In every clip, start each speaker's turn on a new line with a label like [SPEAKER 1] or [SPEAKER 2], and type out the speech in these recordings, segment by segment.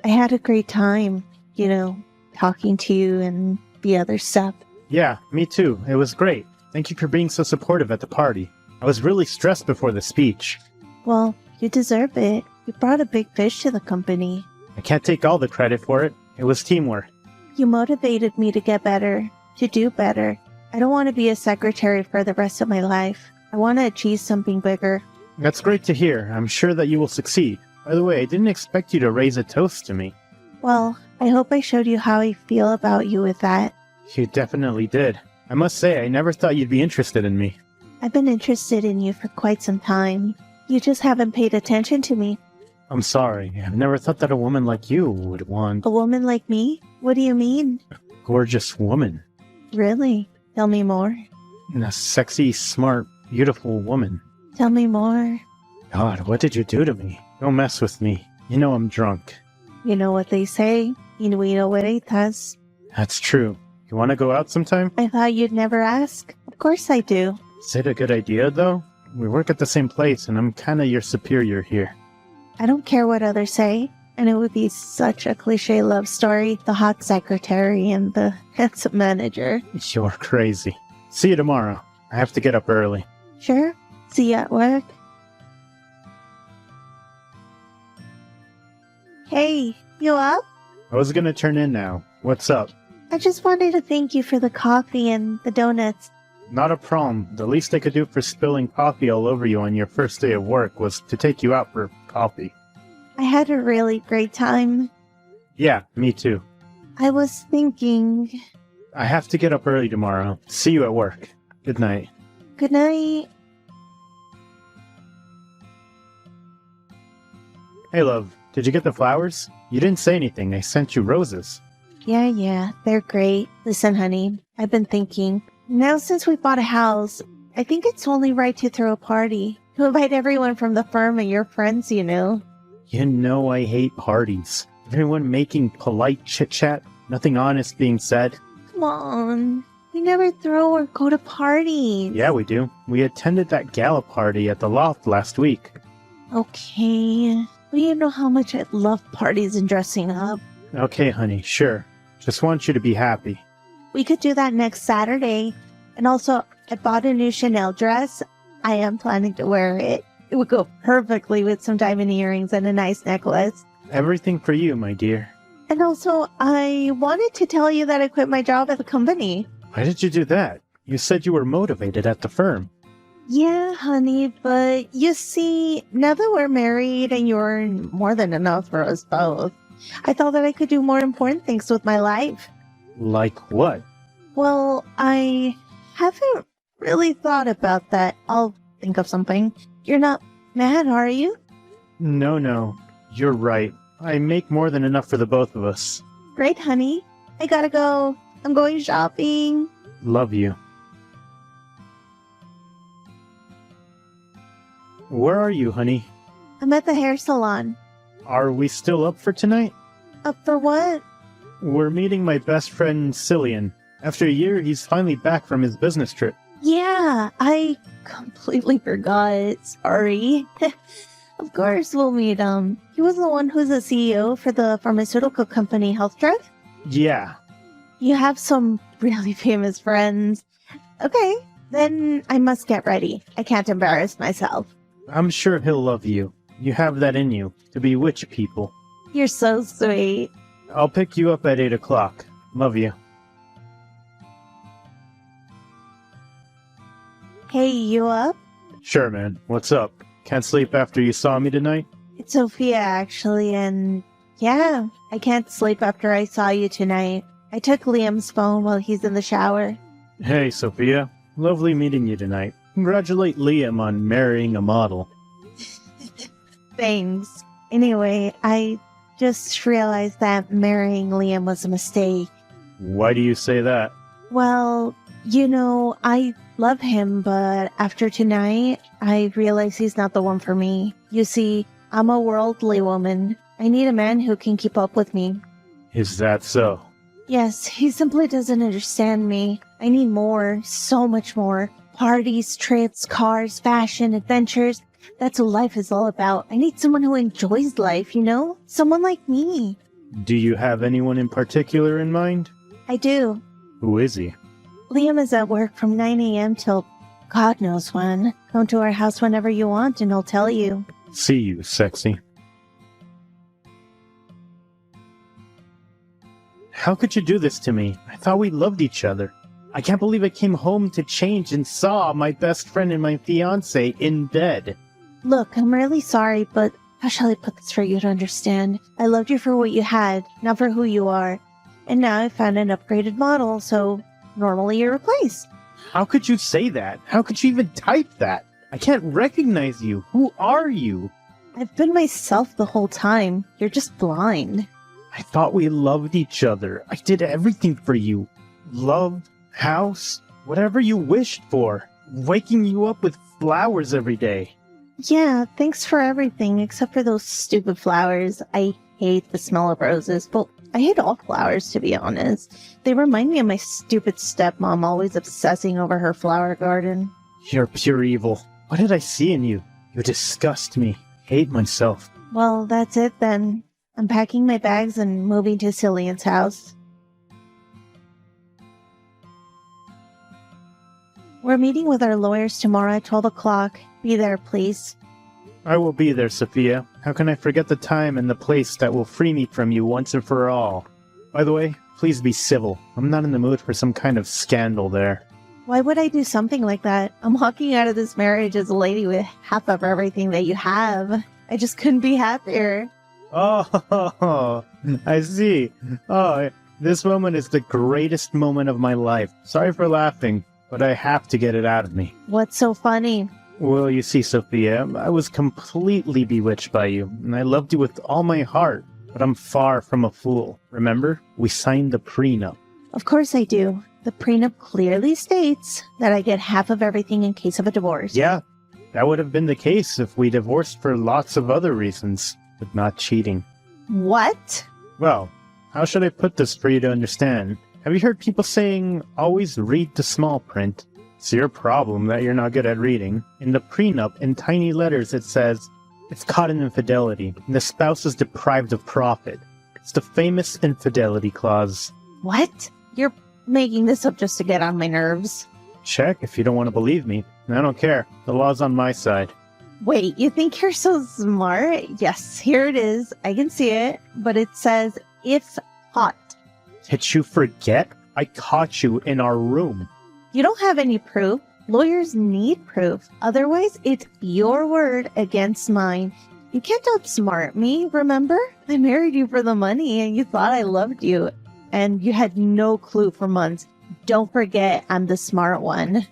[SPEAKER 1] I had a great time, talking to you and the other stuff.
[SPEAKER 2] Yeah, me too. It was great. Thank you for being so supportive at the party. I was really stressed before the speech.
[SPEAKER 1] Well, you deserve it. You brought a big fish to the company.
[SPEAKER 2] I can't take all the credit for it. It was teamwork.
[SPEAKER 1] You motivated me to get better, to do better. I don't want to be a secretary for the rest of my life. I want to achieve something bigger.
[SPEAKER 2] That's great to hear. I'm sure that you will succeed. By the way, I didn't expect you to raise a toast to me.
[SPEAKER 1] Well, I hope I showed you how I feel about you with that.
[SPEAKER 2] You definitely did. I must say, I never thought you'd be interested in me.
[SPEAKER 1] I've been interested in you for quite some time. You just haven't paid attention to me.
[SPEAKER 2] I'm sorry. I've never thought that a woman like you would want
[SPEAKER 1] A woman like me? What do you mean?
[SPEAKER 2] a gorgeous woman.
[SPEAKER 1] Really? Tell me more.
[SPEAKER 2] And a sexy, smart, beautiful woman.
[SPEAKER 1] Tell me more.
[SPEAKER 2] God, what did you do to me? Don't mess with me. You know I'm drunk.
[SPEAKER 1] You know what they say. Inuit.
[SPEAKER 2] That's true. You want to go out sometime?
[SPEAKER 1] I thought you'd never ask. Of course I do.
[SPEAKER 2] Is it a good idea, though? We work at the same place, and I'm kinda your superior here.
[SPEAKER 1] I don't care what others say. And it would be such a cliche love story. The hot secretary and the handsome manager.
[SPEAKER 2] You're crazy. See you tomorrow. I have to get up early.
[SPEAKER 1] Sure. See you at work. Hey, you up?
[SPEAKER 2] I was gonna turn in now. What's up?
[SPEAKER 1] I just wanted to thank you for the coffee and the donuts.
[SPEAKER 2] Not a problem. The least I could do for spilling coffee all over you on your first day of work was to take you out for coffee.
[SPEAKER 1] I had a really great time.
[SPEAKER 2] Yeah, me too.
[SPEAKER 1] I was thinking...
[SPEAKER 2] I have to get up early tomorrow. See you at work. Good night.
[SPEAKER 1] Good night.
[SPEAKER 2] Hey, love. Did you get the flowers? You didn't say anything. I sent you roses.
[SPEAKER 1] Yeah, they're great. Listen, honey, I've been thinking. Now since we bought a house, I think it's only right to throw a party. To invite everyone from the firm and your friends,
[SPEAKER 2] You know I hate parties. Everyone making polite chit-chat, nothing honest being said.
[SPEAKER 1] Come on. We never throw or go to parties.
[SPEAKER 2] Yeah, we do. We attended that gala party at the loft last week.
[SPEAKER 1] Okay. Well, you know how much I love parties and dressing up.
[SPEAKER 2] Okay, honey, sure. Just want you to be happy.
[SPEAKER 1] We could do that next Saturday. And also, I bought a new Chanel dress. I am planning to wear it. It would go perfectly with some diamond earrings and a nice necklace.
[SPEAKER 2] Everything for you, my dear.
[SPEAKER 1] And also, I wanted to tell you that I quit my job at the company.
[SPEAKER 2] Why did you do that? You said you were motivated at the firm.
[SPEAKER 1] Yeah, honey, but you see, now that we're married and you earn more than enough for us both, I thought that I could do more important things with my life.
[SPEAKER 2] Like what?
[SPEAKER 1] Well, I haven't really thought about that. I'll think of something. You're not mad, are you?
[SPEAKER 2] No. You're right. I make more than enough for the both of us.
[SPEAKER 1] Great, honey. I gotta go. I'm going shopping.
[SPEAKER 2] Love you. Where are you, honey?
[SPEAKER 1] I'm at the hair salon.
[SPEAKER 2] Are we still up for tonight?
[SPEAKER 1] Up for what?
[SPEAKER 2] We're meeting my best friend, Cillian. After a year, he's finally back from his business trip.
[SPEAKER 1] Yeah, I completely forgot. Sorry. Of course we'll meet him. He was the one who's the CEO for the pharmaceutical company HealthDrug?
[SPEAKER 2] Yeah.
[SPEAKER 1] You have some really famous friends. Okay, then I must get ready. I can't embarrass myself.
[SPEAKER 2] I'm sure he'll love you. You have that in you, to bewitch people.
[SPEAKER 1] You're so sweet.
[SPEAKER 2] I'll pick you up at 8 o'clock. Love you.
[SPEAKER 1] Hey, you up?
[SPEAKER 2] Sure, man. What's up? Can't sleep after you saw me tonight?
[SPEAKER 1] It's Sophia, actually, and yeah, I can't sleep after I saw you tonight. I took Liam's phone while he's in the shower.
[SPEAKER 2] Hey, Sophia. Lovely meeting you tonight. Congratulate Liam on marrying a model.
[SPEAKER 1] Thanks. Anyway, I just realized that marrying Liam was a mistake.
[SPEAKER 2] Why do you say that?
[SPEAKER 1] Well, I love him, but after tonight, I realize he's not the one for me. You see, I'm a worldly woman. I need a man who can keep up with me.
[SPEAKER 2] Is that so?
[SPEAKER 1] Yes, he simply doesn't understand me. I need more, so much more. Parties, trips, cars, fashion, adventures. That's what life is all about. I need someone who enjoys life, Someone like me.
[SPEAKER 2] Do you have anyone in particular in mind?
[SPEAKER 1] I do.
[SPEAKER 2] Who is he?
[SPEAKER 1] Liam is at work from 9 a.m. till God knows when. Come to our house whenever you want and he'll tell you.
[SPEAKER 2] See you, sexy. How could you do this to me? I thought we loved each other. I can't believe I came home to change and saw my best friend and my fiancé in bed.
[SPEAKER 1] Look, I'm really sorry, but how shall I put this for you to understand? I loved you for what you had, not for who you are. And now I found an upgraded model, so normally you're replaced.
[SPEAKER 2] How could you say that? How could you even type that? I can't recognize you. Who are you?
[SPEAKER 1] I've been myself the whole time. You're just blind.
[SPEAKER 2] I thought we loved each other. I did everything for you. Love, house, whatever you wished for. Waking you up with flowers every day.
[SPEAKER 1] Yeah, thanks for everything, except for those stupid flowers. I hate the smell of roses, but I hate all flowers, to be honest. They remind me of my stupid stepmom always obsessing over her flower garden.
[SPEAKER 2] You're pure evil. What did I see in you? You disgust me. Hate myself.
[SPEAKER 1] Well, that's it then. I'm packing my bags and moving to Cillian's house. We're meeting with our lawyers tomorrow at 12 o'clock. Be there, please.
[SPEAKER 2] I will be there, Sophia. How can I forget the time and the place that will free me from you once and for all? By the way, please be civil. I'm not in the mood for some kind of scandal there.
[SPEAKER 1] Why would I do something like that? I'm walking out of this marriage as a lady with half of everything that you have. I just couldn't be happier.
[SPEAKER 2] Oh, I see. Oh, this moment is the greatest moment of my life. Sorry for laughing, but I have to get it out of me.
[SPEAKER 1] What's so funny?
[SPEAKER 2] Well, you see, Sophia, I was completely bewitched by you, and I loved you with all my heart, but I'm far from a fool. Remember? We signed the prenup.
[SPEAKER 1] Of course I do. The prenup clearly states that I get half of everything in case of a divorce.
[SPEAKER 2] Yeah, that would have been the case if we divorced for lots of other reasons, but not cheating.
[SPEAKER 1] What?
[SPEAKER 2] Well, how should I put this for you to understand? Have you heard people saying, always read the small print? It's your problem that you're not good at reading. In the prenup, in tiny letters, it says, it's caught in infidelity, and the spouse is deprived of profit. It's the famous infidelity clause.
[SPEAKER 1] What? You're making this up just to get on my nerves.
[SPEAKER 2] Check if you don't want to believe me. I don't care. The law's on my side.
[SPEAKER 1] Wait, you think you're so smart? Yes, here it is. I can see it. But it says, if caught.
[SPEAKER 2] Did you forget? I caught you in our room.
[SPEAKER 1] You don't have any proof. Lawyers need proof. Otherwise, it's your word against mine. You can't outsmart me, remember? I married you for the money and you thought I loved you. And you had no clue for months. Don't forget, I'm the smart one.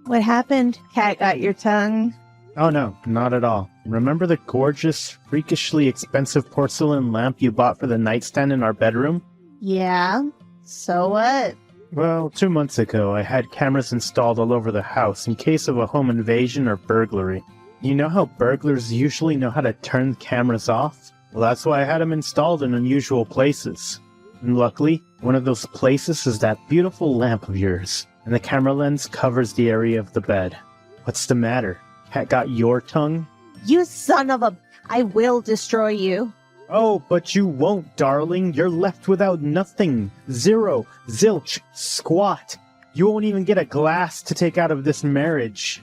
[SPEAKER 1] What happened? Cat got your tongue?
[SPEAKER 2] Oh no, not at all. Remember the gorgeous, freakishly expensive porcelain lamp you bought for the nightstand in our bedroom?
[SPEAKER 1] Yeah? So what?
[SPEAKER 2] Well, 2 months ago, I had cameras installed all over the house in case of a home invasion or burglary. You know how burglars usually know how to turn cameras off? Well, that's why I had them installed in unusual places. And luckily, one of those places is that beautiful lamp of yours, and the camera lens covers the area of the bed. What's the matter? Cat got your tongue?
[SPEAKER 1] You son of a... I will destroy you.
[SPEAKER 2] Oh, but you won't, darling. You're left without nothing. Zero. Zilch. Squat. You won't even get a glass to take out of this marriage.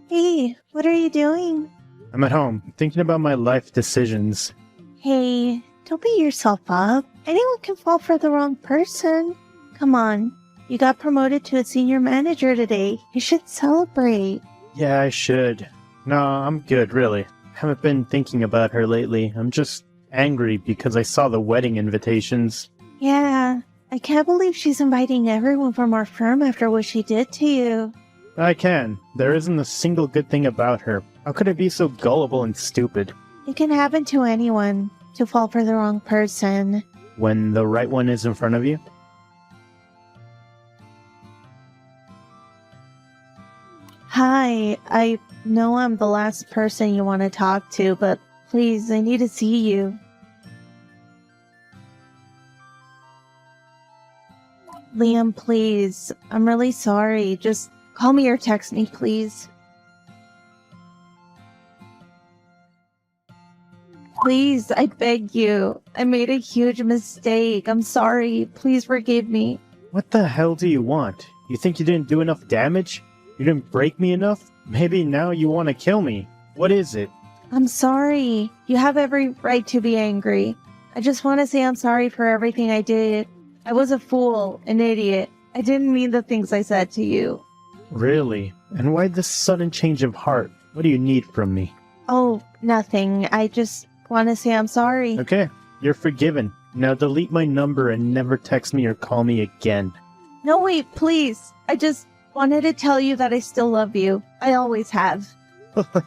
[SPEAKER 1] Hey, what are you doing?
[SPEAKER 2] I'm at home, thinking about my life decisions.
[SPEAKER 1] Hey, don't beat yourself up. Anyone can fall for the wrong person. Come on. You got promoted to a senior manager today. You should celebrate.
[SPEAKER 2] Yeah, I should. No, I'm good, really. Haven't been thinking about her lately. I'm just angry because I saw the wedding invitations.
[SPEAKER 1] Yeah, I can't believe she's inviting everyone from our firm after what she did to you.
[SPEAKER 2] I can. There isn't a single good thing about her. How could I be so gullible and stupid?
[SPEAKER 1] It can happen to anyone, to fall for the wrong person.
[SPEAKER 2] When the right one is in front of you?
[SPEAKER 1] Hi, I know I'm the last person you want to talk to, but please, I need to see you. Liam, please. I'm really sorry. Just Call me or text me, please. Please, I beg you. I made a huge mistake. I'm sorry. Please forgive me.
[SPEAKER 2] What the hell do you want? You think you didn't do enough damage? You didn't break me enough? Maybe now you want to kill me. What is it?
[SPEAKER 1] I'm sorry. You have every right to be angry. I just want to say I'm sorry for everything I did. I was a fool, an idiot. I didn't mean the things I said to you.
[SPEAKER 2] Really? And why this sudden change of heart? What do you need from me?
[SPEAKER 1] Oh, nothing. I just want to say I'm sorry.
[SPEAKER 2] Okay, you're forgiven. Now delete my number and never text me or call me again.
[SPEAKER 1] No, wait, please. I just wanted to tell you that I still love you. I always have.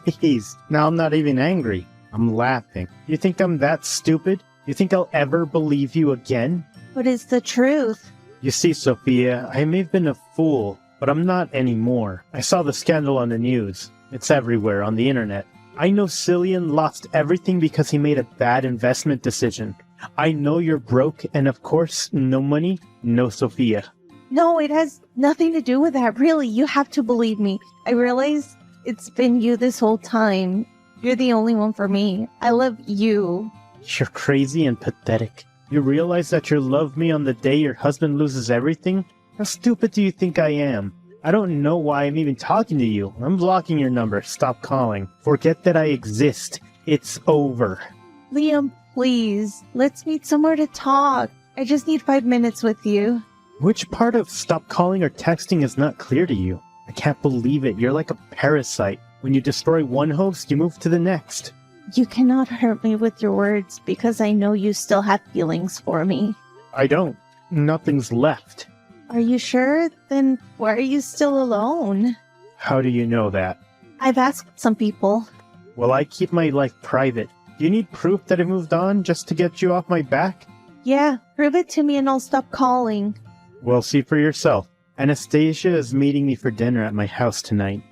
[SPEAKER 2] Please, now I'm not even angry. I'm laughing. You think I'm that stupid? You think I'll ever believe you again?
[SPEAKER 1] But it's the truth.
[SPEAKER 2] You see, Sophia, I may have been a fool, but I'm not anymore. I saw the scandal on the news. It's everywhere on the internet. I know Cillian lost everything because he made a bad investment decision. I know you're broke, and of course, no money, no Sophia.
[SPEAKER 1] No, it has nothing to do with that. Really, you have to believe me. I realize it's been you this whole time. You're the only one for me. I love you.
[SPEAKER 2] You're crazy and pathetic. You realize that you love me on the day your husband loses everything? How stupid do you think I am? I don't know why I'm even talking to you. I'm blocking your number. Stop calling. Forget that I exist. It's over.
[SPEAKER 1] Liam, please. Let's meet somewhere to talk. I just need 5 minutes with you.
[SPEAKER 2] Which part of stop calling or texting is not clear to you? I can't believe it. You're like a parasite. When you destroy one host, you move to the next.
[SPEAKER 1] You cannot hurt me with your words because I know you still have feelings for me.
[SPEAKER 2] I don't. Nothing's left.
[SPEAKER 1] Are you sure? Then why are you still alone?
[SPEAKER 2] How do you know that?
[SPEAKER 1] I've asked some people.
[SPEAKER 2] Well, I keep my life private. Do you need proof that I moved on just to get you off my back?
[SPEAKER 1] Yeah, prove it to me and I'll stop calling.
[SPEAKER 2] Well, see for yourself. Anastasia is meeting me for dinner at my house tonight.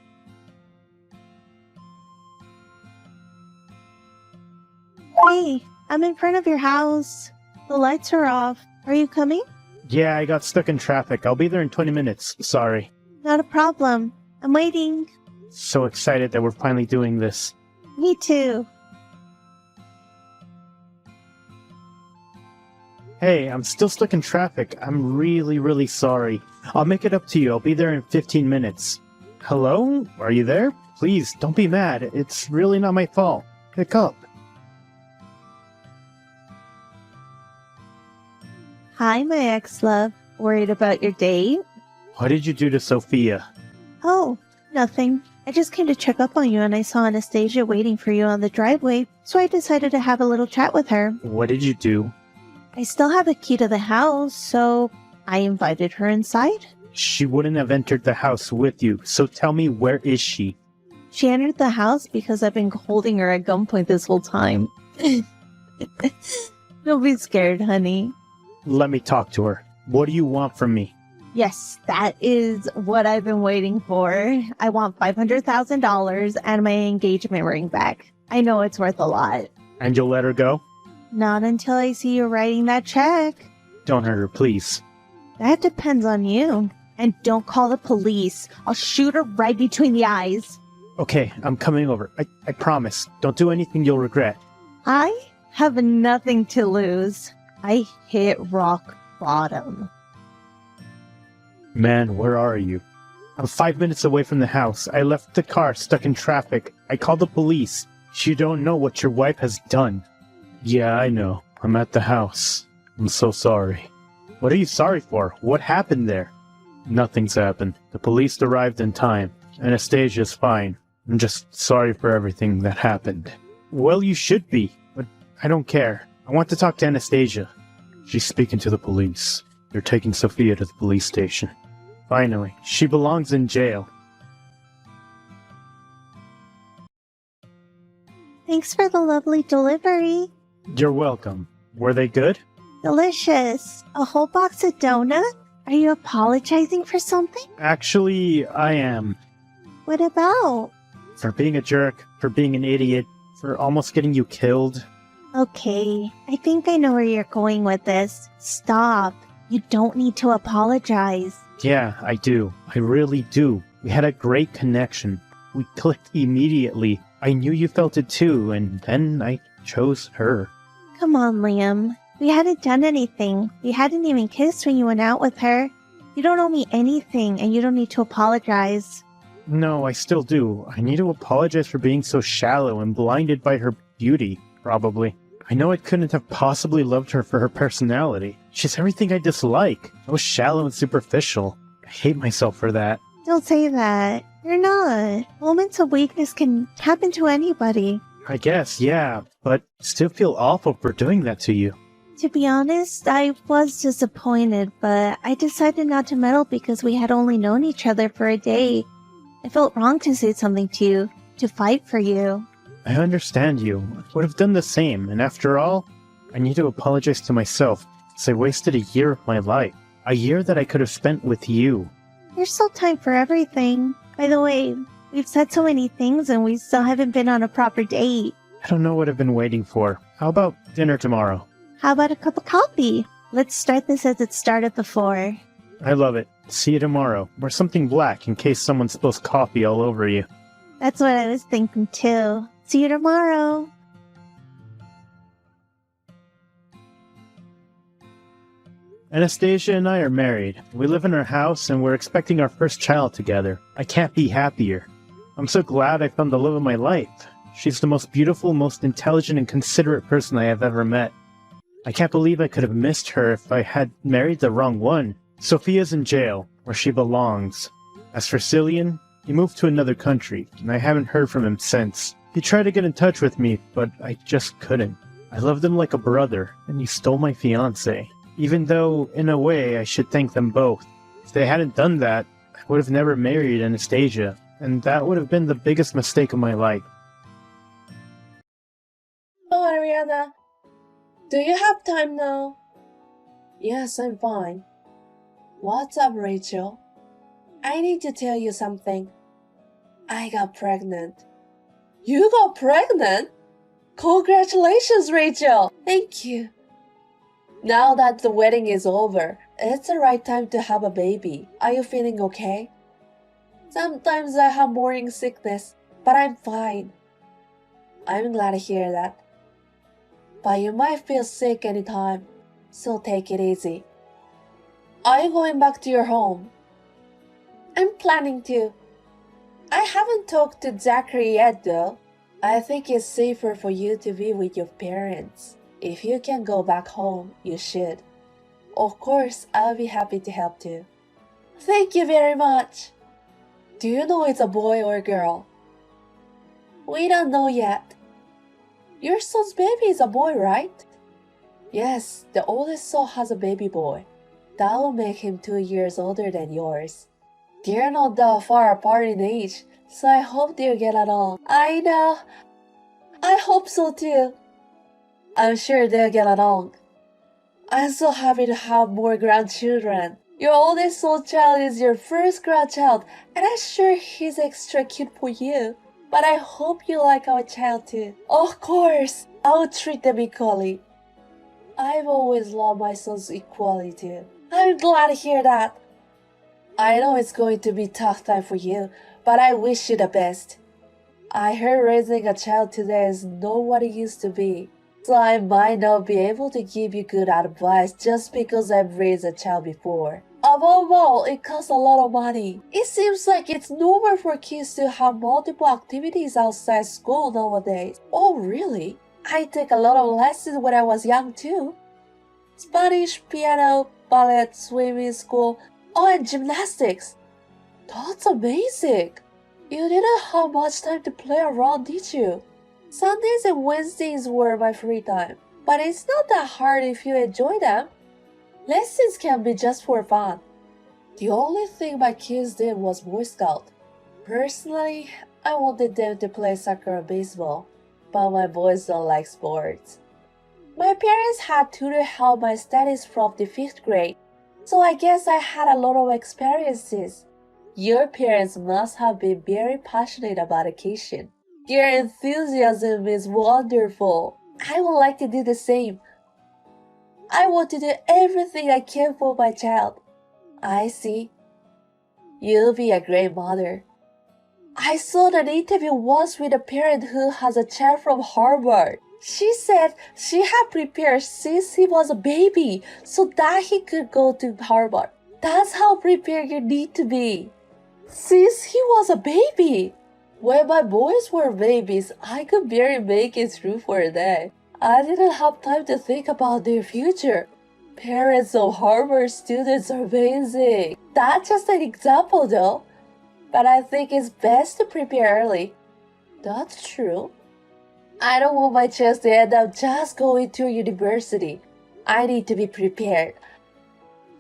[SPEAKER 1] Hey, I'm in front of your house. The lights are off. Are you coming?
[SPEAKER 2] Yeah, I got stuck in traffic. I'll be there in 20 minutes. Sorry.
[SPEAKER 1] Not a problem. I'm waiting.
[SPEAKER 2] So excited that we're finally doing this.
[SPEAKER 1] Me too.
[SPEAKER 2] Hey, I'm still stuck in traffic. I'm really sorry. I'll make it up to you. I'll be there in 15 minutes. Hello? Are you there? Please, don't be mad. It's really not my fault. Pick up.
[SPEAKER 1] Hi, my ex-love. Worried about your date?
[SPEAKER 2] What did you do to Sophia?
[SPEAKER 1] Oh, nothing. I just came to check up on you and I saw Anastasia waiting for you on the driveway, so I decided to have a little chat with her.
[SPEAKER 2] What did you do?
[SPEAKER 1] I still have a key to the house, so I invited her inside.
[SPEAKER 2] She wouldn't have entered the house with you, so tell me, where is she?
[SPEAKER 1] She entered the house because I've been holding her at gunpoint this whole time. Don't be scared, honey.
[SPEAKER 2] Let me talk to her. What do you want from me?
[SPEAKER 1] Yes, that is what I've been waiting for. I want $500,000 and my engagement ring back. I know it's worth a lot.
[SPEAKER 2] And you'll let her go?
[SPEAKER 1] Not until I see you writing that check.
[SPEAKER 2] Don't hurt her, please.
[SPEAKER 1] That depends on you. And don't call the police. I'll shoot her right between the eyes.
[SPEAKER 2] Okay, I'm coming over. I promise. Don't do anything you'll regret.
[SPEAKER 1] I have nothing to lose. I hit rock bottom.
[SPEAKER 2] Man, where are you? I'm 5 minutes away from the house. I left the car stuck in traffic. I called the police. You don't know what your wife has done. Yeah, I know. I'm at the house. I'm so sorry. What are you sorry for? What happened there? Nothing's happened. The police arrived in time. Anastasia's fine. I'm just sorry for everything that happened. Well, you should be, but I don't care. I want to talk to Anastasia. She's speaking to the police. They're taking Sophia to the police station. Finally, she belongs in jail.
[SPEAKER 1] Thanks for the lovely delivery.
[SPEAKER 2] You're welcome. Were they good?
[SPEAKER 1] Delicious. A whole box of donuts? Are you apologizing for something?
[SPEAKER 2] Actually, I am.
[SPEAKER 1] What about?
[SPEAKER 2] For being a jerk, for being an idiot, for almost getting you killed.
[SPEAKER 1] Okay, I think I know where you're going with this. Stop. You don't need to apologize.
[SPEAKER 2] Yeah, I do. I really do. We had a great connection. We clicked immediately. I knew you felt it too, and then I chose her.
[SPEAKER 1] Come on, Liam. We hadn't done anything. We hadn't even kissed when you went out with her. You don't owe me anything, and you don't need to apologize.
[SPEAKER 2] No, I still do. I need to apologize for being so shallow and blinded by her beauty, probably. I know I couldn't have possibly loved her for her personality. She's everything I dislike. I was shallow and superficial. I hate myself for that.
[SPEAKER 1] Don't say that. You're not. Moments of weakness can happen to anybody.
[SPEAKER 2] I guess, yeah, but I still feel awful for doing that to you.
[SPEAKER 1] To be honest, I was disappointed, but I decided not to meddle because we had only known each other for a day. I felt wrong to say something to you, to fight for you.
[SPEAKER 2] I understand you. I would have done the same, and after all, I need to apologize to myself, because I wasted a year of my life. A year that I could have spent with you.
[SPEAKER 1] There's still time for everything. By the way, we've said so many things and we still haven't been on a proper date.
[SPEAKER 2] I don't know what I've been waiting for. How about dinner tomorrow?
[SPEAKER 1] How about a cup of coffee? Let's start this as it started before.
[SPEAKER 2] I love it. See you tomorrow. Wear something black in case someone spills coffee all over you.
[SPEAKER 1] That's what I was thinking too. See you tomorrow.
[SPEAKER 2] Anastasia and I are married. We live in our house and we're expecting our first child together. I can't be happier. I'm so glad I found the love of my life. She's the most beautiful, most intelligent and considerate person I have ever met. I can't believe I could have missed her if I had married the wrong one. Sophia's in jail, where she belongs. As for Cillian, he moved to another country, and I haven't heard from him since. He tried to get in touch with me, but I just couldn't. I loved him like a brother, and he stole my fiancée. Even though, in a way, I should thank them both. If they hadn't done that, I would have never married Anastasia, and that would have been the biggest mistake of my life.
[SPEAKER 3] Oh, Ariana. Do you have time now? Yes, I'm fine. What's up, Rachel? I need to tell you something. I got pregnant. You got pregnant? Congratulations, Rachel! Thank you. Now that the wedding is over, it's the right time to have a baby. Are you feeling okay? Sometimes I have morning sickness, but I'm fine. I'm glad to hear that. But you might feel sick anytime, so take it easy. Are you going back to your home? I'm planning to. I haven't talked to Zachary yet though. I think it's safer for you to be with your parents. If you can go back home, you should. Of course, I'll be happy to help too. Thank you very much. Do you know it's a boy or a girl? We don't know yet. Your son's baby is a boy, right? Yes, the oldest son has a baby boy. That will make him 2 years older than yours. They're not that far apart in age, so I hope they'll get along. I know. I hope so too. I'm sure they'll get along. I'm so happy to have more grandchildren. Your oldest son child is your first grandchild, and I'm sure he's extra cute for you. But I hope you like our child too. Of course, I will treat them equally. I've always loved my sons equally too. I'm glad to hear that. I know it's going to be a tough time for you, but I wish you the best. I heard raising a child today is not what it used to be, so I might not be able to give you good advice just because I've raised a child before. Above all, it costs a lot of money. It seems like it's normal for kids to have multiple activities outside school nowadays. Oh, really? I took a lot of lessons when I was young too. Spanish, piano, ballet, swimming school, and gymnastics. That's amazing. You didn't have much time to play around, did you? Sundays and Wednesdays were my free time, but it's not that hard if you enjoy them. Lessons can be just for fun. The only thing my kids did was Boy Scout. Personally, I wanted them to play soccer and baseball, but my boys don't like sports. My parents had tutor help my studies from the 5th grade, so I guess I had a lot of experiences. Your parents must have been very passionate about education. Your enthusiasm is wonderful. I would like to do the same. I want to do everything I can for my child. I see. You'll be a great mother. I saw an interview once with a parent who has a child from Harvard. She said she had prepared since he was a baby so that he could go to Harvard. That's how prepared you need to be. Since he was a baby. When my boys were babies, I could barely make it through for a day. I didn't have time to think about their future. Parents of Harvard students are amazing. That's just an example though. But I think it's best to prepare early. That's true. I don't want my child to end up just going to university. I need to be prepared.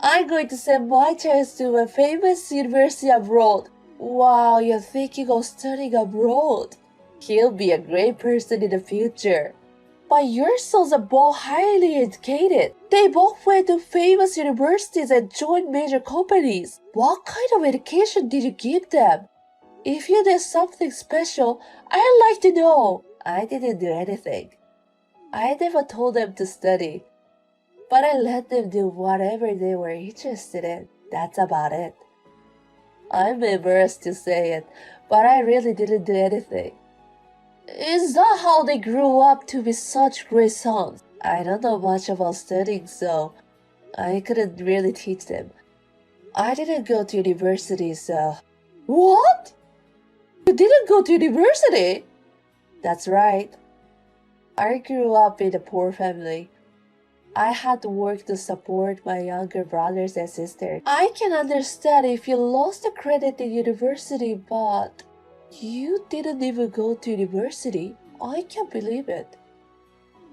[SPEAKER 3] I'm going to send my child to a famous university abroad. Wow, you're thinking of studying abroad. He'll be a great person in the future. But your sons are both highly educated. They both went to famous universities and joined major companies. What kind of education did you give them? If you did something special, I'd like to know. I didn't do anything. I never told them to study. But I let them do whatever they were interested in. That's about it. I'm embarrassed to say it, but I really didn't do anything. Is that how they grew up to be such great sons? I don't know much about studying, so I couldn't really teach them. I didn't go to university, so... What? You didn't go to university? That's right. I grew up in a poor family. I had to work to support my younger brothers and sisters. I can understand if you lost the credit in university, but... You didn't even go to university. I can't believe it.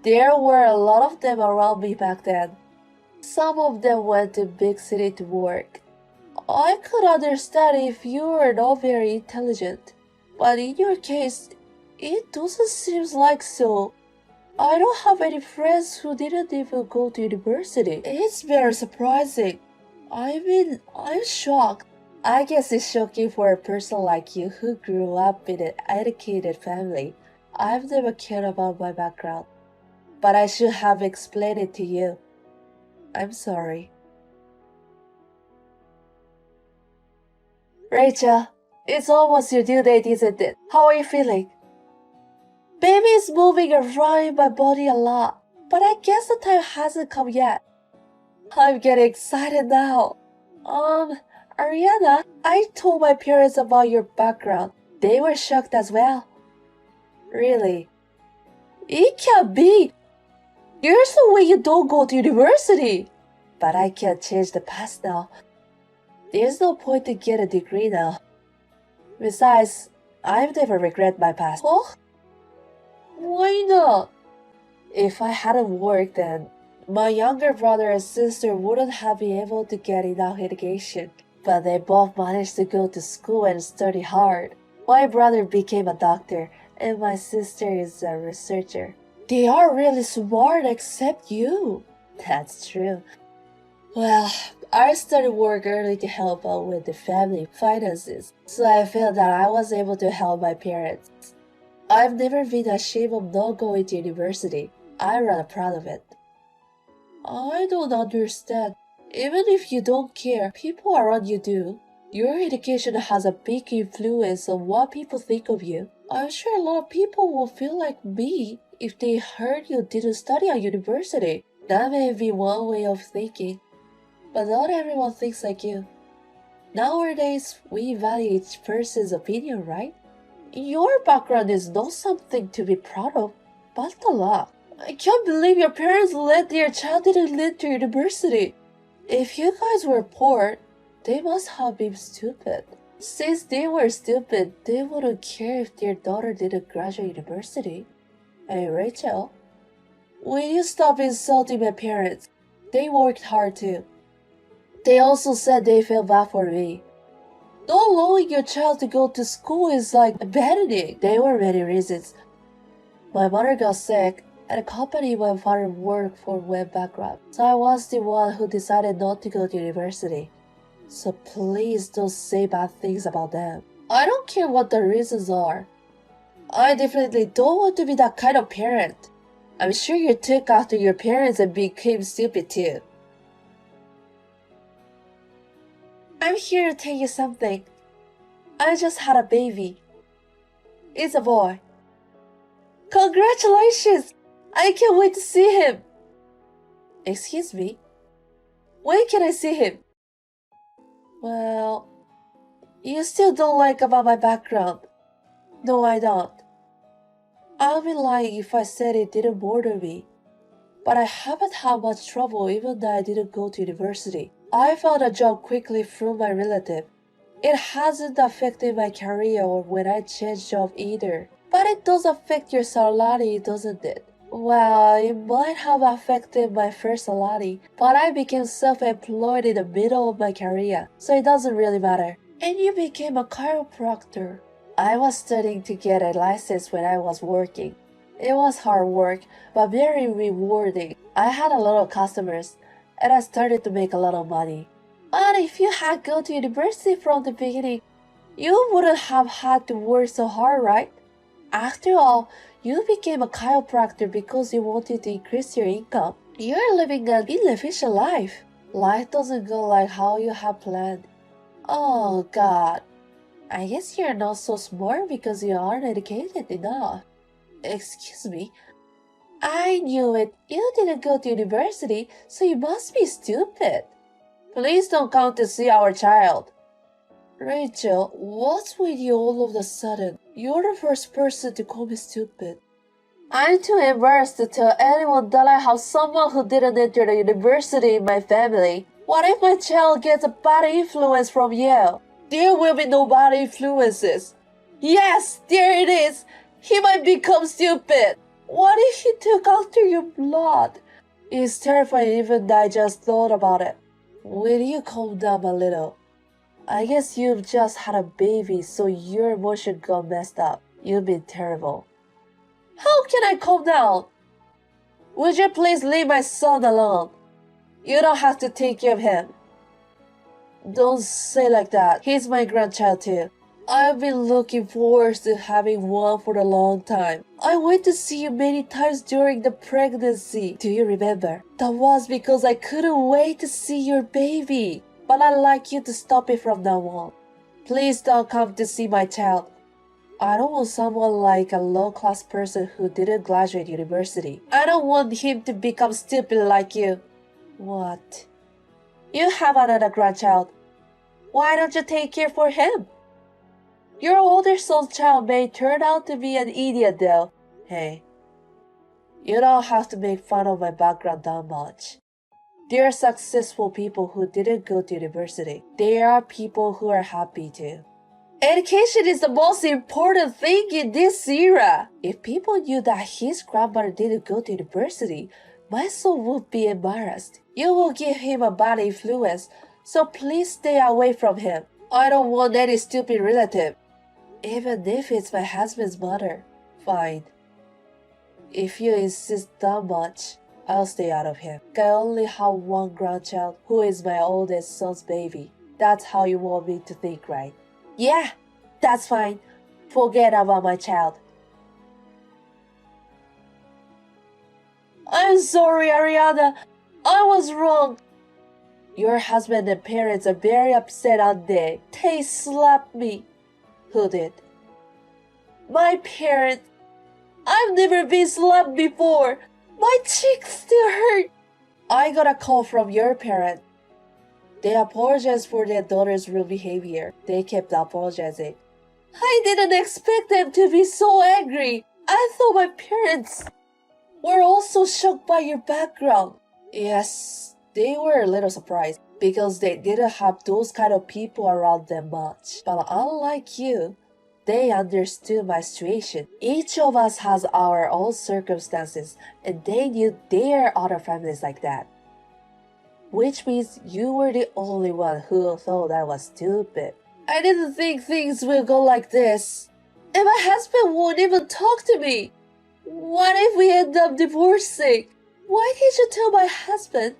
[SPEAKER 3] There were a lot of them around me back then. Some of them went to big city to work. I could understand if you were not very intelligent. But in your case, it doesn't seem like so. I don't have any friends who didn't even go to university. It's very surprising. I'm shocked. I guess it's shocking for a person like you who grew up in an educated family. I've never cared about my background, but I should have explained it to you. I'm sorry. Rachel, it's almost your due date, isn't it? How are you feeling? Baby is moving around in my body a lot, but I guess the time hasn't come yet. I'm getting excited now. Ariana, I told my parents about your background. They were shocked as well. Really? It can't be. There's no way you don't go to university. But I can't change the past now. There's no point to get a degree now. Besides, I've never regret my past. Oh? Why not? If I hadn't worked then, my younger brother and sister wouldn't have been able to get enough education. But they both managed to go to school and study hard. My brother became a doctor, and my sister is a researcher. They are really smart except you. That's true. Well, I started work early to help out with the family finances, so I felt that I was able to help my parents. I've never been ashamed of not going to university. I'm rather proud of it. I don't understand. Even if you don't care, people around you do. Your education has a big influence on what people think of you. I'm sure a lot of people will feel like me if they heard you didn't study at university. That may be one way of thinking, but not everyone thinks like you. Nowadays, we value each person's opinion, right? Your background is not something to be proud of, but a lot. I can't believe your parents let their child didn't lead to university. If you guys were poor, they must have been stupid. Since they were stupid, they wouldn't care if their daughter didn't graduate university. Hey, Rachel, will you stop insulting my parents? They worked hard too. They also said they felt bad for me. Not allowing your child to go to school is like abandoning. There were many reasons. My mother got sick, and the company my father worked for went bankrupt. So I was the one who decided not to go to university. So please don't say bad things about them. I don't care what the reasons are. I definitely don't want to be that kind of parent. I'm sure you took after your parents and became stupid too. I'm here to tell you something. I just had a baby. It's a boy. Congratulations! I can't wait to see him. Excuse me? When can I see him? Well, you still don't like about my background. No, I don't. I'll be lying if I said it didn't bother me. But I haven't had much trouble even though I didn't go to university. I found a job quickly through my relative. It hasn't affected my career or when I change job either. But it does affect your salary, doesn't it? Well, it might have affected my first salary, but I became self-employed in the middle of my career, so it doesn't really matter. And you became a chiropractor. I was studying to get a license when I was working. It was hard work, but very rewarding. I had a lot of customers, and I started to make a lot of money. But if you had gone to university from the beginning, you wouldn't have had to work so hard, right? After all, you became a chiropractor because you wanted to increase your income. You're living an inefficient life. Life doesn't go like how you have planned. Oh God. I guess you're not so smart because you aren't educated enough. Excuse me. I knew it. You didn't go to university, so you must be stupid. Please don't come to see our child. Rachel, what's with you all of a sudden? You're the first person to call me stupid. I'm too embarrassed to tell anyone that I have someone who didn't enter the university in my family. What if my child gets a bad influence from you? There will be no bad influences. Yes, there it is. He might become stupid. What if he took after your blood? It's terrifying even though I just thought about it. Will you calm down a little? I guess you've just had a baby, so your emotion got messed up. You've been terrible. How can I calm down? Would you please leave my son alone? You don't have to take care of him. Don't say like that. He's my grandchild too. I've been looking forward to having one for a long time. I went to see you many times during the pregnancy. Do you remember? That was because I couldn't wait to see your baby. But I'd like you to stop it from now on. Please don't come to see my child. I don't want someone like a low-class person who didn't graduate university. I don't want him to become stupid like you. What? You have another grandchild. Why don't you take care for him? Your older son's child may turn out to be an idiot though. Hey, you don't have to make fun of my background that much. There are successful people who didn't go to university. There are people who are happy too. Education is the most important thing in this era. If people knew that his grandmother didn't go to university, my son would be embarrassed. You will give him a bad influence, so please stay away from him. I don't want any stupid relative. Even if it's my husband's mother. Fine. If you insist that much, I'll stay out of him. I only have one grandchild who is my oldest son's baby. That's how you want me to think, right? Yeah, that's fine. Forget about my child. I'm sorry, Ariana. I was wrong. Your husband and parents are very upset on day. They slapped me. Who did? My parents. I've never been slapped before. My cheeks still hurt. I got a call from your parents. They apologized for their daughter's rude behavior. They kept apologizing. I didn't expect them to be so angry. I thought my parents were also shocked by your background. Yes, they were a little surprised because they didn't have those kind of people around them much. But unlike you, they understood my situation. Each of us has our own circumstances, and they knew there are other families like that. Which means you were the only one who thought I was stupid. I didn't think things would go like this. And my husband won't even talk to me. What if we end up divorcing? Why did you tell my husband?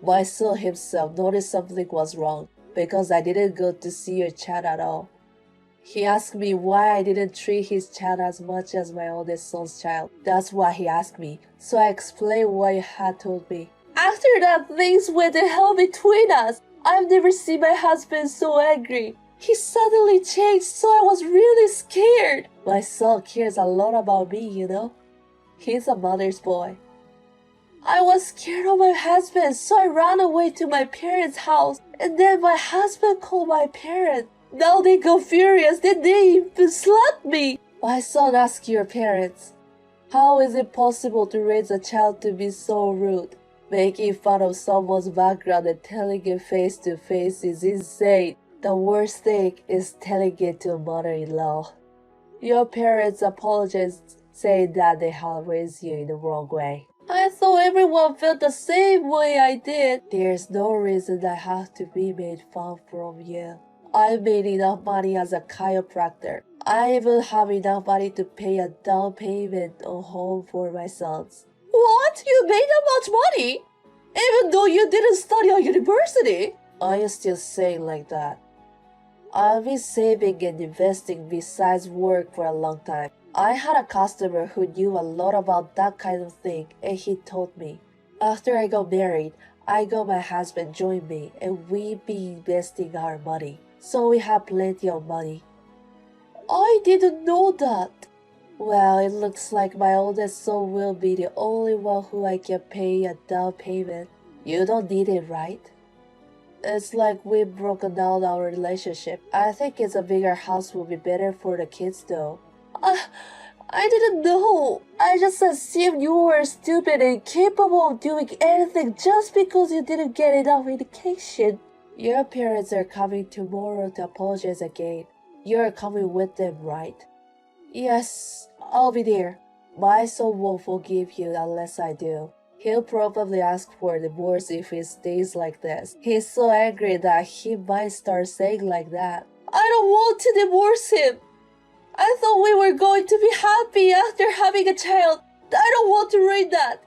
[SPEAKER 3] My son himself noticed something was wrong because I didn't go to see your child at all. He asked me why I didn't treat his child as much as my oldest son's child. That's why he asked me, so I explained what you had told me. After that, things went to hell between us. I've never seen my husband so angry. He suddenly changed, so I was really scared. My son cares a lot about me, you know. He's a mother's boy. I was scared of my husband, so I ran away to my parents' house. And then my husband called my parents. Now they got furious, then they even slapped me. My son asked your parents, how is it possible to raise a child to be so rude? Making fun of someone's background and telling it face to face is insane. The worst thing is telling it to a mother-in-law. Your parents apologized, saying that they had raised you in the wrong way. I thought everyone felt the same way I did. There's no reason I have to be made fun from you. I made enough money as a chiropractor. I even have enough money to pay a down payment on home for my sons. What? You made that much money? Even though you didn't study at university? Are you still saying like that? I've been saving and investing besides work for a long time. I had a customer who knew a lot about that kind of thing, and he told me. After I got married, I got my husband join me, and we've been investing our money. So we have plenty of money. I didn't know that. Well, it looks like my oldest son will be the only one who I can pay a down payment. You don't need it, right? It's like we've broken down our relationship. I think it's a bigger house will be better for the kids though. I didn't know. I just assumed you were stupid and incapable of doing anything just because you didn't get enough education. Your parents are coming tomorrow to apologize again. You're coming with them, right? Yes, I'll be there. My son won't forgive you unless I do. He'll probably ask for a divorce if he stays like this. He's so angry that he might start saying like that. I don't want to divorce him. I thought we were going to be happy after having a child. I don't want to ruin that.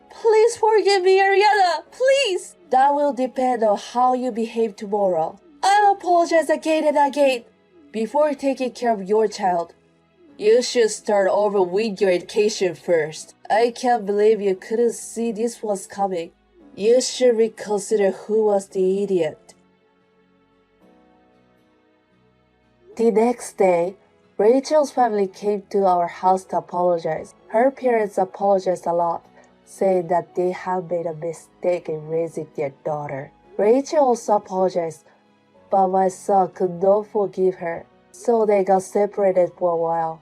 [SPEAKER 3] Please forgive me, Ariana. Please. That will depend on how you behave tomorrow. I'll apologize again and again. Before taking care of your child, you should start over with your education first. I can't believe you couldn't see this was coming. You should reconsider who was the idiot. The next day, Rachel's family came to our house to apologize. Her parents apologized a lot, saying that they had made a mistake in raising their daughter. Rachel also apologized, but my son could not forgive her, so they got separated for a while.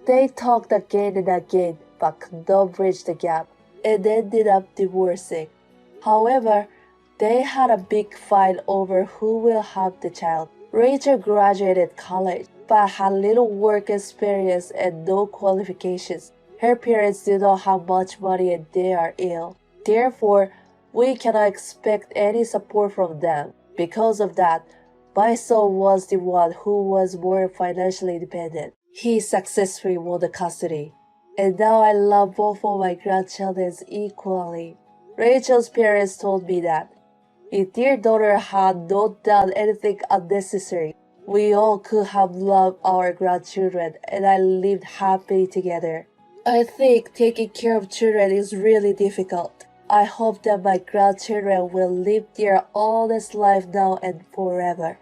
[SPEAKER 3] They talked again and again, but could not bridge the gap, and ended up divorcing. However, they had a big fight over who will have the child. Rachel graduated college, but had little work experience and no qualifications. Her parents do not have much money and they are ill. Therefore, we cannot expect any support from them. Because of that, my son was the one who was more financially independent. He successfully won the custody. And now I love both of my grandchildren equally. Rachel's parents told me that if their daughter had not done anything unnecessary, we all could have loved our grandchildren and I lived happily together. I think taking care of children is really difficult. I hope that my grandchildren will live their honest life now and forever.